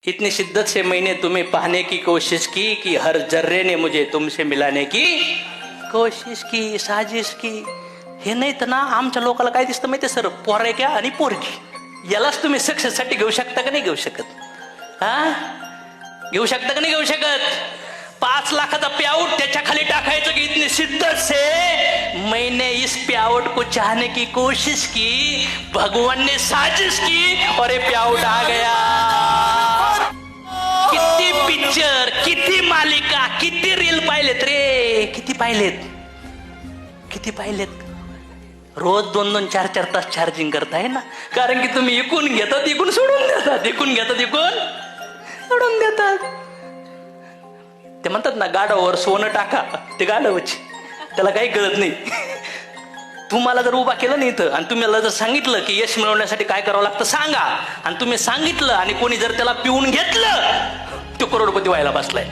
इतनी शिद्दत से मैंने तुम्हें पाने की कोशिश की कि हर जर्रे ने मुझे तुमसे मिलाने की कोशिश की, साजिश की. हे नाही तर ना आमच्या लोकांना काय दिसतं माहिती सर, पोरक्या आणि पोरगी यालाच तुम्ही सक्सेस साठी घेऊ शकता का नाही घेऊ शकत? हा, घेऊ शकता का नाही घेऊ शकत? 5 लाखाचा पेआउट त्याच्या खाली टाकायचं की इतनी शिद्दत से मैंने इस पेआउट को चाहने की कोशिश की, भगवान ने साजिश की और ये पेआउट आ गया. किती पिक्चर, किती मालिका, किती रील पाहिलेत रे, किती पाहिलेत, किती पाहिलेत. रोज 2-2, 4-4 तास चार्जिंग करताय ना, कारण की तुम्ही इकून घेतात, इकून सोडून देतात, इकून घेतात, इकून सोडून देतात. ते म्हणतात ना गाडावर सोनं टाका, ते गाडावची त्याला काही कळत नाही. तुम्हाला जर उभा केलं नाही इथं आणि तुम्हाला जर सांगितलं की यश मिळवण्यासाठी काय करावं लागतं सांगा, आणि तुम्ही सांगितलं आणि कोणी जर त्याला पिऊन घेतलं, तो करोडपती व्हायला बसलाय.